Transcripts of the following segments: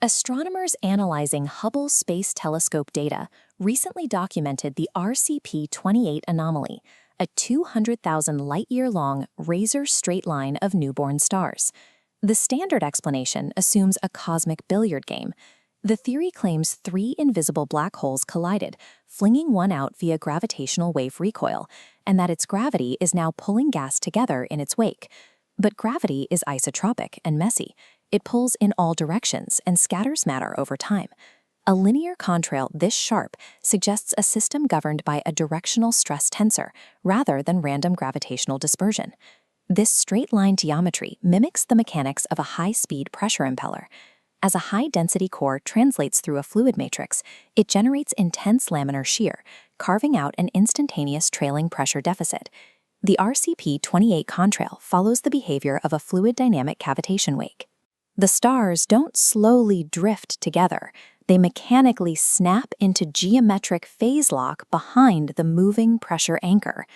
Astronomers analyzing Hubble Space Telescope data recently documented the RCP-28 anomaly, a 200,000 light-year-long razor-straight line of newborn stars. The standard explanation assumes a cosmic billiard game. The theory claims three invisible black holes collided, flinging one out via gravitational wave recoil, and that its gravity is now pulling gas together in its wake. But gravity is isotropic and messy. It pulls in all directions and scatters matter over time. A linear contrail this sharp suggests a system governed by a directional stress tensor rather than random gravitational dispersion. This straight-line geometry mimics the mechanics of a high-speed pressure impeller. As a high-density core translates through a fluid matrix, it generates intense laminar shear, carving out an instantaneous trailing pressure deficit. The RCP-28 contrail follows the behavior of a fluid dynamic cavitation wake. The stars don't slowly drift together. They mechanically snap into geometric phase lock behind the moving pressure anchor.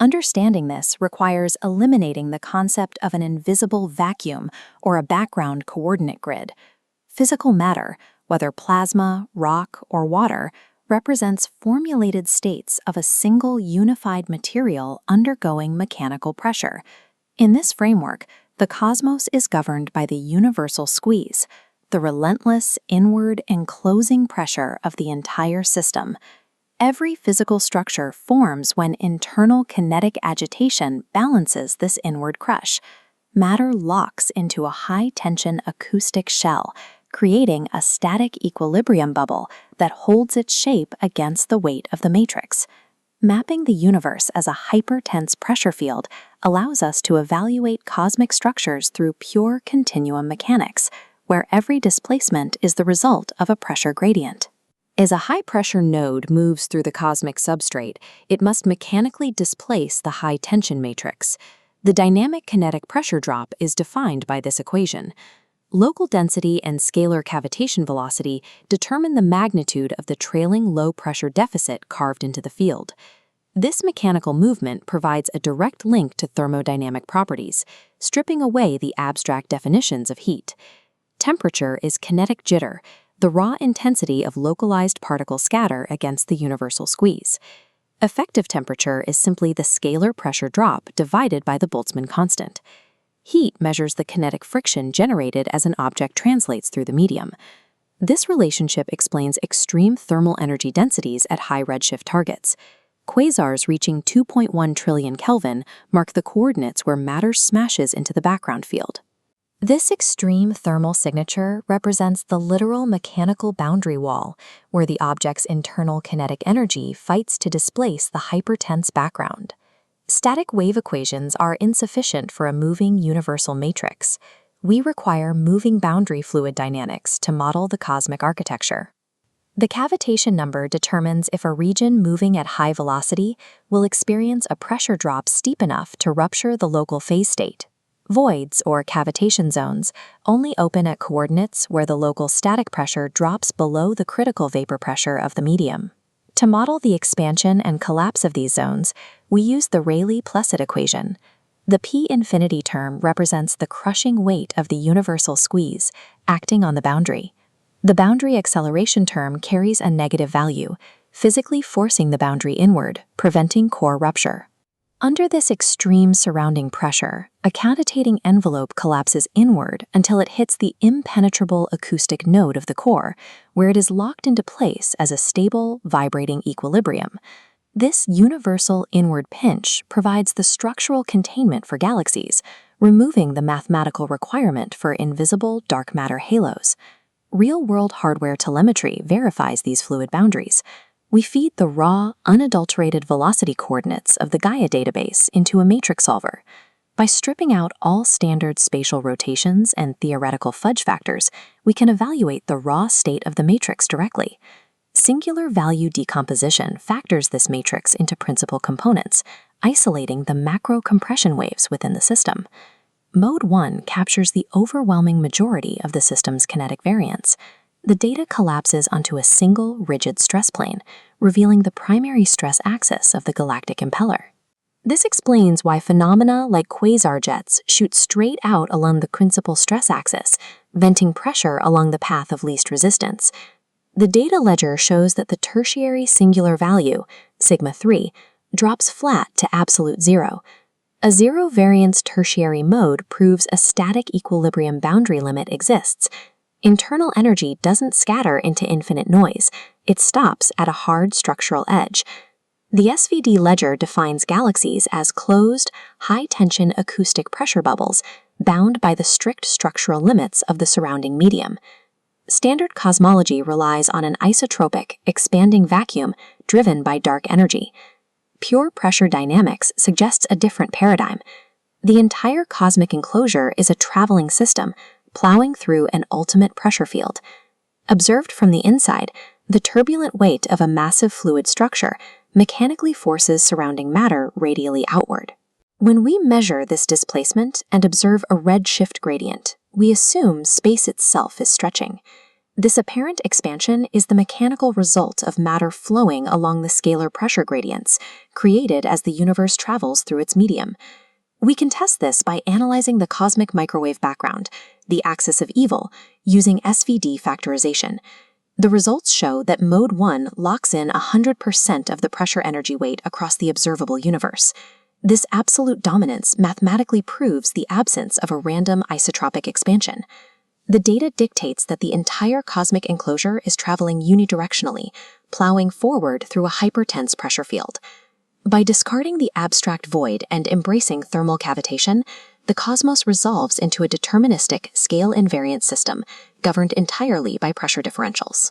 Understanding this requires eliminating the concept of an invisible vacuum or a background coordinate grid. Physical matter, whether plasma, rock, or water, represents formulated states of a single unified material undergoing mechanical pressure. In this framework, the cosmos is governed by the universal squeeze, the relentless inward enclosing pressure of the entire system. Every physical structure forms when internal kinetic agitation balances this inward crush. Matter locks into a high-tension acoustic shell, creating a static equilibrium bubble that holds its shape against the weight of the matrix. Mapping the universe as a hypertense pressure field allows us to evaluate cosmic structures through pure continuum mechanics, where every displacement is the result of a pressure gradient. As a high-pressure node moves through the cosmic substrate, it must mechanically displace the high-tension matrix. The dynamic kinetic pressure drop is defined by this equation. Local density and scalar cavitation velocity determine the magnitude of the trailing low-pressure deficit carved into the field. This mechanical movement provides a direct link to thermodynamic properties, stripping away the abstract definitions of heat. Temperature is kinetic jitter, the raw intensity of localized particle scatter against the universal squeeze. Effective temperature is simply the scalar pressure drop divided by the Boltzmann constant. Heat measures the kinetic friction generated as an object translates through the medium. This relationship explains extreme thermal energy densities at high redshift targets. Quasars reaching 2.1 trillion Kelvin mark the coordinates where matter smashes into the background field. This extreme thermal signature represents the literal mechanical boundary wall, where the object's internal kinetic energy fights to displace the hypertense background. Static wave equations are insufficient for a moving universal matrix. We require moving boundary fluid dynamics to model the cosmic architecture. The cavitation number determines if a region moving at high velocity will experience a pressure drop steep enough to rupture the local phase state. Voids, or cavitation zones, only open at coordinates where the local static pressure drops below the critical vapor pressure of the medium. To model the expansion and collapse of these zones, we use the Rayleigh-Plesset equation. The P-infinity term represents the crushing weight of the universal squeeze, acting on the boundary. The boundary acceleration term carries a negative value, physically forcing the boundary inward, preventing core rupture. Under this extreme surrounding pressure, a cavitating envelope collapses inward until it hits the impenetrable acoustic node of the core, where it is locked into place as a stable, vibrating equilibrium. This universal inward pinch provides the structural containment for galaxies, removing the mathematical requirement for invisible dark matter halos. Real-world hardware telemetry verifies these fluid boundaries. We feed the raw, unadulterated velocity coordinates of the Gaia database into a matrix solver. By stripping out all standard spatial rotations and theoretical fudge factors, we can evaluate the raw state of the matrix directly. Singular value decomposition factors this matrix into principal components, isolating the macro compression waves within the system. Mode 1 captures the overwhelming majority of the system's kinetic variance. The data collapses onto a single rigid stress plane, revealing the primary stress axis of the galactic impeller. This explains why phenomena like quasar jets shoot straight out along the principal stress axis, venting pressure along the path of least resistance. The data ledger shows that the tertiary singular value, sigma 3, drops flat to absolute zero. A zero-variance tertiary mode proves a static equilibrium boundary limit exists. Internal energy doesn't scatter into infinite noise. It stops at a hard structural edge. The SVD ledger defines galaxies as closed, high-tension acoustic pressure bubbles bound by the strict structural limits of the surrounding medium. Standard cosmology relies on an isotropic, expanding vacuum driven by dark energy. Pure pressure dynamics suggests a different paradigm. The entire cosmic enclosure is a traveling system, plowing through an ultimate pressure field. Observed from the inside, the turbulent weight of a massive fluid structure mechanically forces surrounding matter radially outward. When we measure this displacement and observe a redshift gradient, we assume space itself is stretching. This apparent expansion is the mechanical result of matter flowing along the scalar pressure gradients created as the universe travels through its medium. We can test this by analyzing the cosmic microwave background, the axis of evil, using SVD factorization. The results show that Mode 1 locks in 100% of the pressure energy weight across the observable universe. This absolute dominance mathematically proves the absence of a random isotropic expansion. The data dictates that the entire cosmic enclosure is traveling unidirectionally, plowing forward through a hypertense pressure field. By discarding the abstract void and embracing thermal cavitation, the cosmos resolves into a deterministic, scale-invariant system governed entirely by pressure differentials.